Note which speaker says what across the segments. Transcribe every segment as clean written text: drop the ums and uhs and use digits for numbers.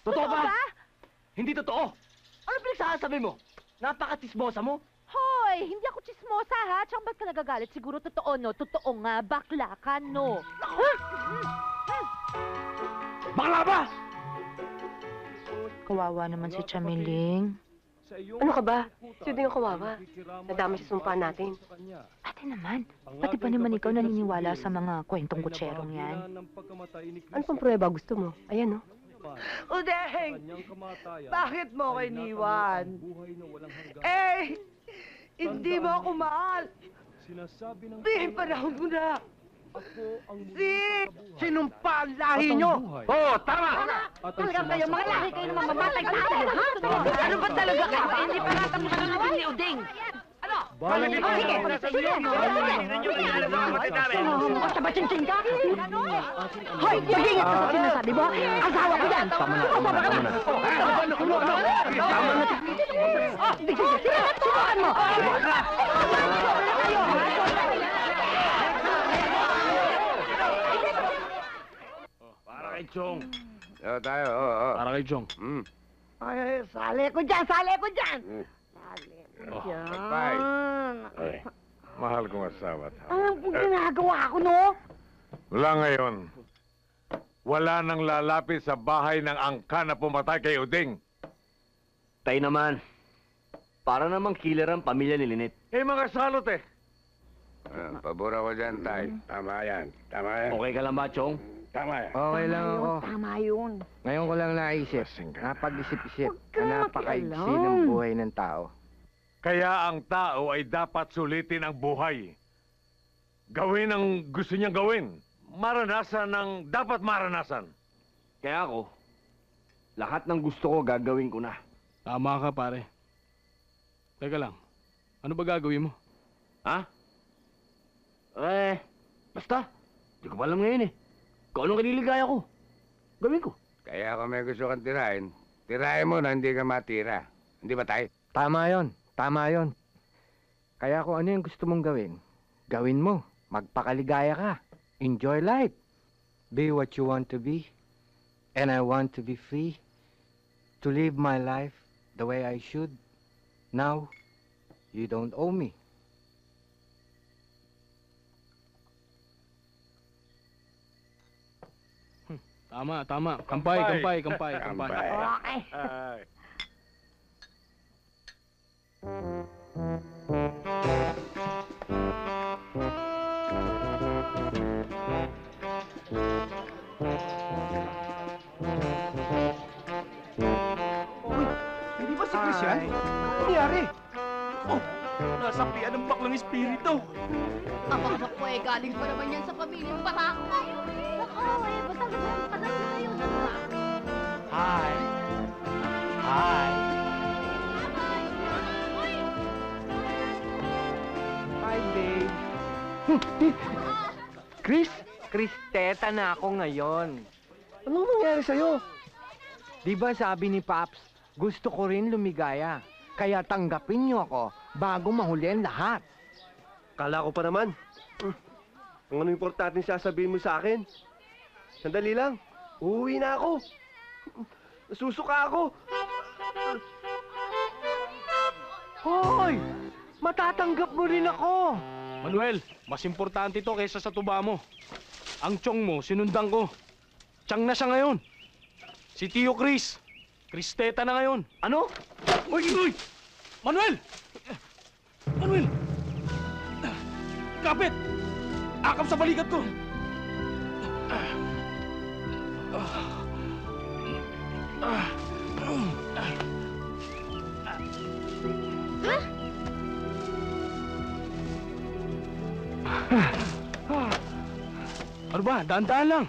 Speaker 1: Totoo ba? Hindi totoo. Ano pinagsasabi mo? Napaka-tismosa mo.
Speaker 2: Hoy, hindi ako chismosa ha. Tsaka ba't ka nagagalit? Siguro totoo, no? Totoo nga, bakla ka, no?
Speaker 1: Bakla ba?
Speaker 2: Kawawa naman si Chamiling.
Speaker 3: Ano ka ba? Sino din ang kawawa? Nadama sa sumpa natin.
Speaker 2: Ate naman, pati pa naman ikaw naniniwala sa mga kwentong kutserong yan.
Speaker 3: Ano pang pruweba gusto mo? Ayan, no?
Speaker 4: Udeng! Bakit mo ko iniwan? Eh, hindi mo ako mahal. Di, panahon mo na. Sinumpa ang lahi nyo.
Speaker 1: Oo, tama!
Speaker 2: Talagang kayo, mga lahi kayo naman mamatay tayo, ha?
Speaker 4: Ano ba talaga kayo?
Speaker 2: Hindi pa natin makalalaman ni Udeng. Ano?
Speaker 1: Sige!
Speaker 2: Sige! Basta ba chinchin ka? Hoy, mag-ingat ka sa sinasabi mo. Asawa ko yan!
Speaker 1: Tama na.
Speaker 2: Subukan mo!
Speaker 1: Para kay Chong.
Speaker 5: Tayo, oo.
Speaker 1: Para kay Chong.
Speaker 4: Ay, sali ko dyan, sali ko dyan.
Speaker 5: Bye. Ay, mahal kong asawa.
Speaker 4: Anong ginagawa ko, no?
Speaker 5: Mula ngayon, wala nang lalapit sa bahay ng angka na pumatay kay Uding.
Speaker 1: Tay naman. Para namang killer ang pamilya ni Lynette.
Speaker 5: Eh, mga salot eh. Pabura ko dyan, tay. Tama yan. Tama yan.
Speaker 1: Okay ka lang ba, Chong?
Speaker 5: Tama yan.
Speaker 6: Okay lang ako.
Speaker 4: Tama yun.
Speaker 6: Ngayon ko lang naisip,
Speaker 5: Lasing ka.
Speaker 6: napag-isip-isip,
Speaker 4: Huwag ka
Speaker 6: na napakaigsi
Speaker 4: makialam.
Speaker 6: ng buhay ng tao.
Speaker 5: Kaya ang tao ay dapat sulitin ang buhay. Gawin ang gusto niyang gawin. Maranasan ang dapat maranasan.
Speaker 1: Kaya ako, lahat ng gusto ko gagawin ko na.
Speaker 7: Tama ka, pare. Teka lang, ano ba gagawin mo?
Speaker 1: Ha? Basta. Di ko pa alam ngayon eh. Kung anong kaniligaya ko, gawin ko.
Speaker 5: Kaya kung may gusto kang tirahin, tirahin mo na hindi ka matira. Hindi ba, tay?
Speaker 6: Tama yon, tama yon. Kaya kung ano yung gusto mong gawin, gawin mo. Magpakaligaya ka. Enjoy life. Be what you want to be. And I want to be free. To live my life the way I should. Now, you don't owe me.
Speaker 7: Tama, tama. Kampay, kampay, kampay, kampay.
Speaker 4: Okay.
Speaker 5: Ay.
Speaker 8: Hindi ba si Chris yan? Ano nangyari? Oh, nasapian ng baklang espiritu.
Speaker 9: Abang ako eh, galing pa naman yan sa pamilyang Barako. Nako, eh, basta naman, padala na kayo.
Speaker 8: Hi. Hi.
Speaker 6: Hi, babe. Chris? Kristeta na ako ngayon.
Speaker 8: Anong nangyari sa'yo?
Speaker 6: Di ba sabi ni Paps, gusto ko rin lumigaya. Kaya tanggapin niyo ako bago mahuli ang lahat.
Speaker 8: Kala ko pa naman. Kung ano importante sasabihin mo sa akin. Sandali lang. Uuwi na ako. Nasusuka ako.
Speaker 6: Hoy! Matatanggap mo rin ako!
Speaker 7: Manuel, mas importante to kaysa sa tuba mo. Ang Chong mo, sinundan ko. Tiyang na siya ngayon. Si Tio Chris. Kristeta na ngayon.
Speaker 1: Ano?
Speaker 7: Uy, uy! Manuel! Manuel! Kapit! Akap sa balikat ko! Ano ba? Daan-daan lang.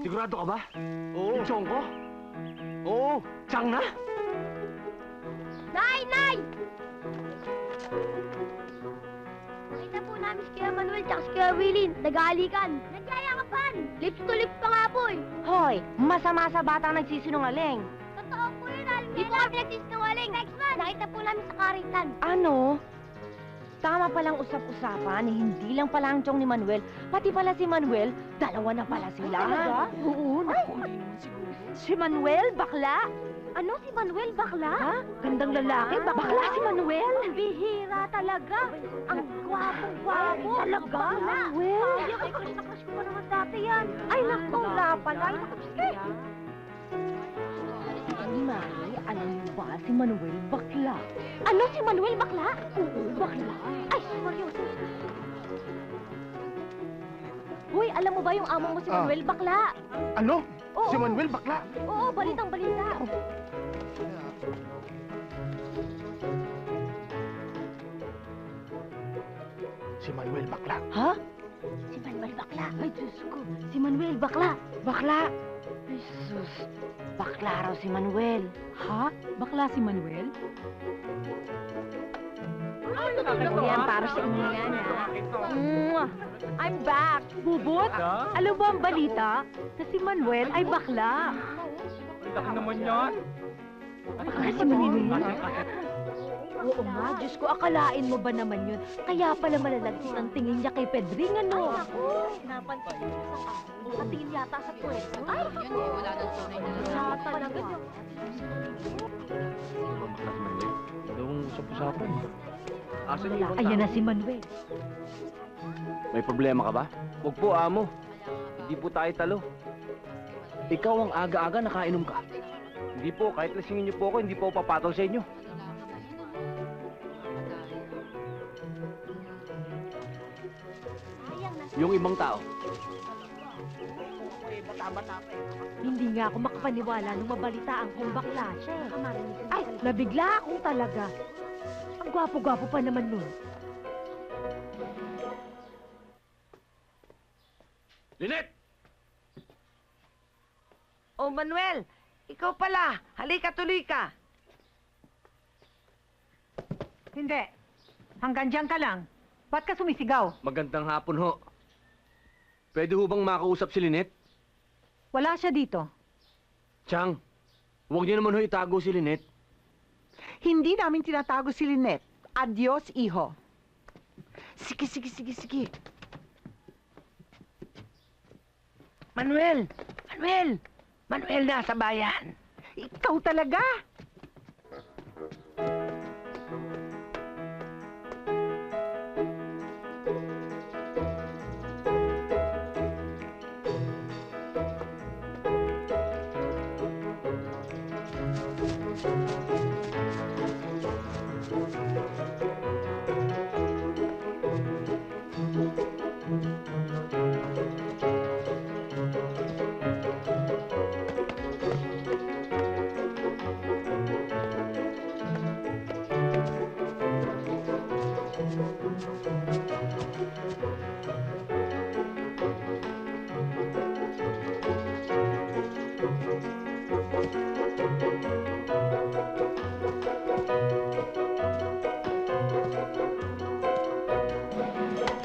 Speaker 1: Sigurado ka ba?
Speaker 7: Oo.
Speaker 1: Yung Chong ko?
Speaker 7: Oo.
Speaker 1: Tiyang na?
Speaker 9: Nay! Nay! Nakita po namin si Kuya Manuel at si Kuya Willie. Nag-aalikan. Nagyayakapan. Lips to lips pa nga po eh.
Speaker 2: Hoy, masama sa batang nagsisinungaling.
Speaker 9: Totoo po yun, Aling Di po kami nagsisinungaling. Next man. Nakita po namin sa karitan.
Speaker 2: Ano? Tama palang usap-usapan, hindi lang pala ang Chong ni Manuel, pati pala si Manuel, dalawa na pala sila.
Speaker 4: Oo, naku.
Speaker 2: Si Manuel, bakla?
Speaker 9: Ano si Manuel bakla?
Speaker 2: Ha? Gandang lalaki, bakla si Manuel?
Speaker 9: Bihira talaga. Ang gwapong-gwapo.
Speaker 2: Talaga?
Speaker 9: Bakla.
Speaker 2: Well.
Speaker 9: Sayang, ay crush ko pa naman dati yan. Ay, naku, wala pala. Ay, naku, sige.
Speaker 2: Mari, alam mo ba si Manuel bakla?
Speaker 9: Ano si Manuel bakla?
Speaker 2: Oo, bakla.
Speaker 9: Ay, seryoso. Hoy, alam mo ba yung amo mo si Manuel bakla?
Speaker 1: Ano?
Speaker 9: Oo.
Speaker 1: Si Manuel bakla?
Speaker 9: Oo, balitang balita.
Speaker 1: Si Manuel bakla.
Speaker 2: Ha?
Speaker 9: Si Manuel bakla. Ay, Diyos ko. Si Manuel bakla.
Speaker 2: Bakla? Ay, sus. Bakla raw si Manuel. Ha? Bakla si Manuel?
Speaker 9: Yan, para sa inyo yan, ha?
Speaker 2: I'm back. Bubot, alam mo ang balita? Na si Manuel ay bakla.
Speaker 7: Laki naman yan.
Speaker 2: Bakla si Manuel? Oo nga, Diyos ko, akalain mo ba naman yun? Kaya pala malalagsit ang tingin niya kay Pedring, ano?
Speaker 9: Napansin ko sa akin. Nakatingin yata sa pwesto. Ay, naku. Wala talaga.
Speaker 7: Daw usap-usapan. Asan yung ibang
Speaker 2: Ayan
Speaker 7: tao?
Speaker 2: na si Manuel.
Speaker 1: May problema ka ba? Huwag po, amo. Hindi po tayo talo. Ikaw ang aga-aga nakainom ka. Hindi po, kahit lasingin niyo po ako, hindi po ako papatol sa inyo. Yung ibang tao.
Speaker 2: Hindi nga ako makapaniwala nung mabalitaan kong bakla siya. Ay, nabigla akong talaga. Ang gwapo-gwapo pa naman nun.
Speaker 5: Lynette!
Speaker 4: Oh, Manuel, ikaw pala. Halika, tuloy ka. Hindi. Hanggang dyan ka lang. Ba't ka sumisigaw?
Speaker 1: Magandang hapon ho. Pwede ho bang makausap si Lynette?
Speaker 4: Wala siya dito.
Speaker 1: Chang, huwag niyo naman ho itago si Lynette.
Speaker 4: Hindi namin tinatago si Lynette. Adios, iho. Sige, sige, sige, sige. Manuel! Manuel! Manuel nasa bayan. Ikaw talaga?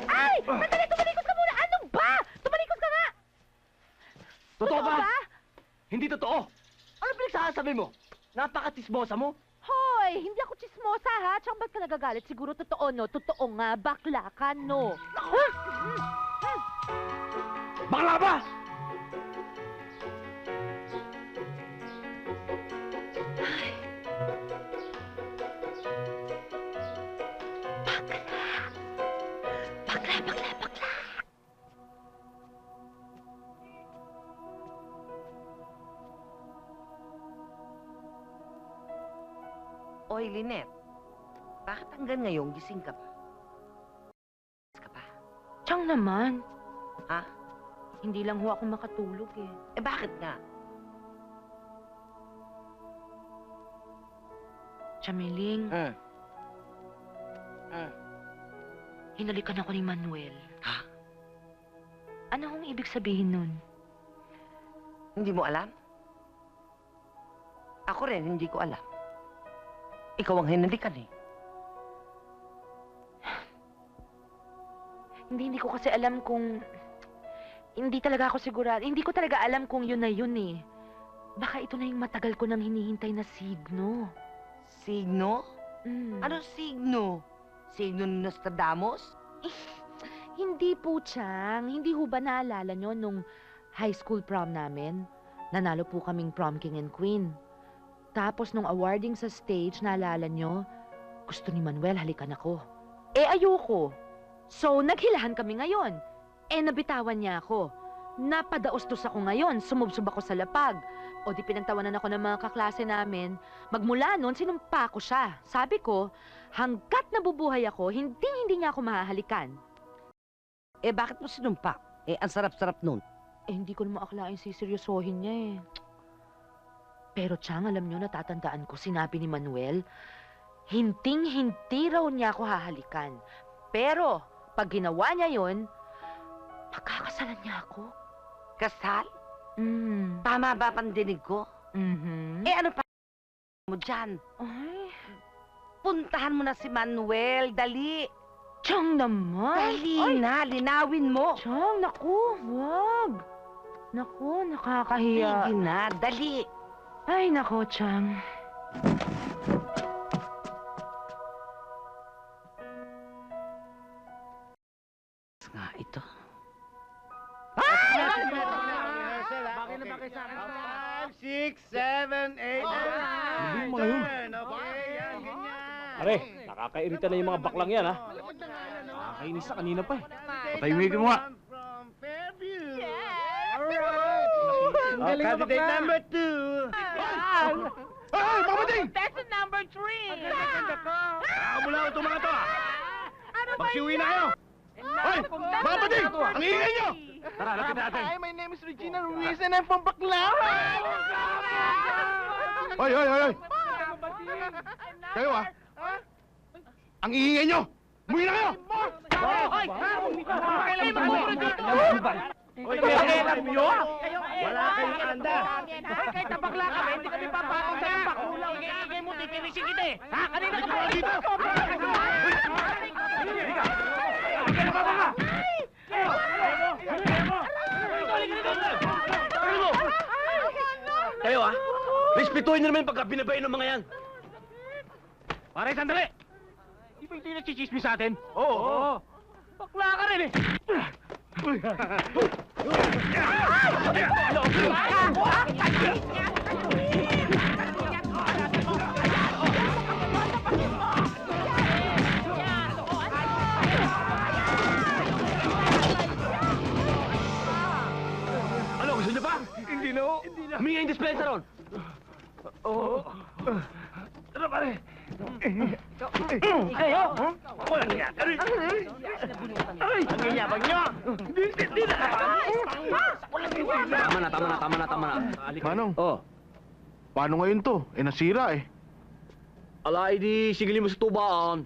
Speaker 2: Ay! Sandali, tumalikod ka muna! Ano ba? Tumalikod ka nga!
Speaker 1: Totoo ba?
Speaker 2: ba?
Speaker 1: Hindi totoo. Ano pinagsasabi mo? Napaka-tismosa mo.
Speaker 2: Hoy! Hindi ako chismosa, ha? Tsaka ba't ka nagagalit? Siguro totoo, no? Totoo nga, bakla ka, no?
Speaker 1: Bakla ba?
Speaker 4: Oy, Lynette. Bakit hanggang ngayon gising ka pa?
Speaker 2: Tsang naman.
Speaker 4: Ha?
Speaker 2: Hindi lang ho ako makatulog, eh.
Speaker 4: Eh, bakit nga?
Speaker 2: Chamiling,
Speaker 1: Eh.
Speaker 2: hinalikan ako ni Manuel.
Speaker 4: Ha?
Speaker 2: Ano hong ibig sabihin nun?
Speaker 4: Hindi mo alam? Ako rin, hindi ko alam. Ikaw ang hinalikan eh.
Speaker 2: Hindi ko kasi alam kung... Hindi talaga ako sigurado. Hindi ko talaga alam kung yun na yun, eh. Baka ito na yung matagal ko nang hinihintay na signo.
Speaker 4: Signo?
Speaker 2: Mm.
Speaker 4: Anong signo? Signo ni Nostradamus?
Speaker 2: Hindi po, Chang. Hindi ho ba naalala nyo nung high school prom namin? Nanalo po kaming prom king and queen. Tapos nung awarding sa stage, naalala nyo, gusto ni Manuel halikan ako. Eh ayoko. So naghilahan kami ngayon. Eh nabitawan niya ako. Napadaostos ako ngayon, sumubsob ako sa lapag. O di pinagtawanan ako ng mga kaklase namin. Magmula noon, sinumpa ko siya. Sabi ko, hanggat nabubuhay ako, hindi niya ako mahahalikan.
Speaker 10: Eh, bakit mo sinumpa? Eh, ang sarap-sarap nun.
Speaker 2: Eh, hindi ko naman akalain siseryosohin niya eh. Pero Chang, alam niyo, natatandaan ko, sinabi ni Manuel, hinting-hinti raw niya ako hahalikan. Pero, pag ginawa niya yon, pagkakasalan niya ako.
Speaker 10: Kasal?
Speaker 2: Mm.
Speaker 10: Tama ba pandinig ko?
Speaker 2: Mhm.
Speaker 10: Eh, ano pa mo dyan?
Speaker 2: Ay,
Speaker 10: Puntahan mo na si Manuel, dali.
Speaker 2: Chang naman.
Speaker 10: Dali na, linawin mo.
Speaker 2: Chang, naku, wag. Naku, nakakahiya.
Speaker 10: Sige na, dali.
Speaker 2: Ay, naku, Chang.
Speaker 10: Nga ito.
Speaker 1: Pare, nakakairita na yung mga baklang yan, ha?
Speaker 7: Nakakainis na kanina pa eh.
Speaker 5: Patahimigin mo nga.
Speaker 8: Candidate number 2.
Speaker 5: Ay, Papading!
Speaker 2: That's number 3.
Speaker 5: Mula ko itong mga to, ha? Magsiuwi na kayo! Hoy! Papading! Ang ingay nyo! Tara, lapit natin.
Speaker 7: Hi, my name is Regina Ruiz and I'm from Baclaran.
Speaker 5: Hoy, hoy, hoy! Kayo, ha? Ang ingay nyo! Umuwi na kayo!
Speaker 8: Hoy, kailangan nyo? Wala kayong anda.
Speaker 7: Kahit nabakla kami, hindi kami papakong sa pakulaw. Ingay mo, titirisin kita eh. Ha? Kanina ka pa dito?
Speaker 1: Kayo, ha? Respetuhin nyo naman yung pagka binabayin ng mga yan.
Speaker 7: Pare, sandali! Di ba hindi nagsichismis sa atin? Oo. Bakla ka rin eh.
Speaker 1: Ano, gusto nyo pa?
Speaker 7: Hindi na.
Speaker 1: Huminga yung dispenser ron.
Speaker 7: Tara, pare.
Speaker 5: Walang yan!
Speaker 7: Ang yayabang nyo. Hindi na.
Speaker 1: Tama na.
Speaker 5: Manong,
Speaker 1: Oh.
Speaker 5: paano ngayon to? Eh, nasira eh.
Speaker 1: Ala, edi, sigilin mo sa tubaan.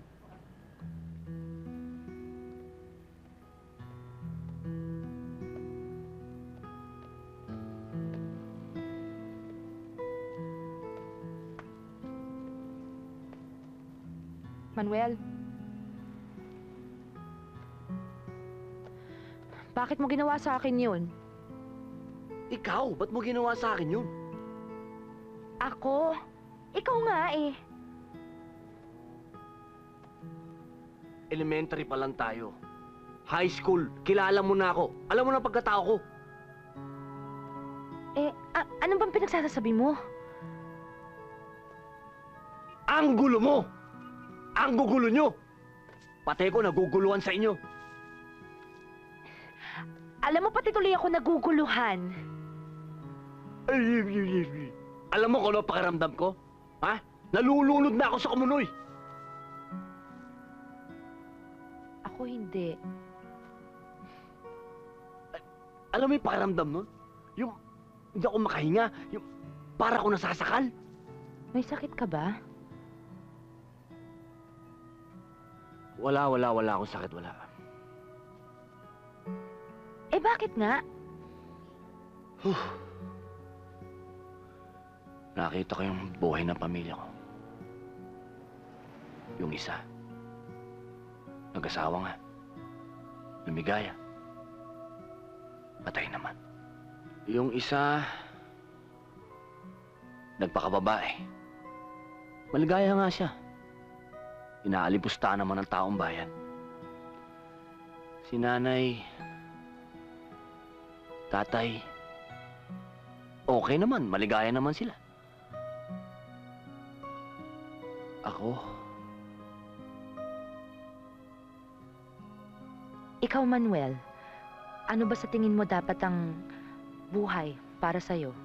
Speaker 2: Manuel. Bakit mo ginawa sa akin yun?
Speaker 1: Ikaw, ba't mo ginawa sa akin yun?
Speaker 2: Ako? Ikaw nga eh.
Speaker 1: Elementary pa lang tayo. High school, kilala mo na ako. Alam mo na pagkatao ko.
Speaker 2: Eh, ano bang pinagsasabi mo?
Speaker 1: Ang gulo mo! Ang gugulo nyo! Pati ko naguguluhan sa inyo.
Speaker 2: Alam mo, pati tuloy ako naguguluhan.
Speaker 1: Alam mo kung ano pakiramdam ko? Ha? Nalulunod na ako sa kumunoy.
Speaker 2: Ako hindi.
Speaker 1: Alam mo yung pakiramdam nun? Yung hindi ako makahinga. Yung para ako nasasakal.
Speaker 2: May sakit ka ba?
Speaker 1: Wala akong sakit, wala.
Speaker 2: Eh, bakit nga?
Speaker 1: Nakita ko yung buhay ng pamilya ko. Yung isa. Nag-asawa nga. Lumigaya. Patay naman. Yung isa... nagpakababae. Maligaya nga siya. Inaalipusta naman ng taong bayan. Si nanay... tatay... okay naman, maligaya naman sila. Ako,
Speaker 2: Ikaw, Manuel, ano ba sa tingin mo dapat ang buhay para sa'yo?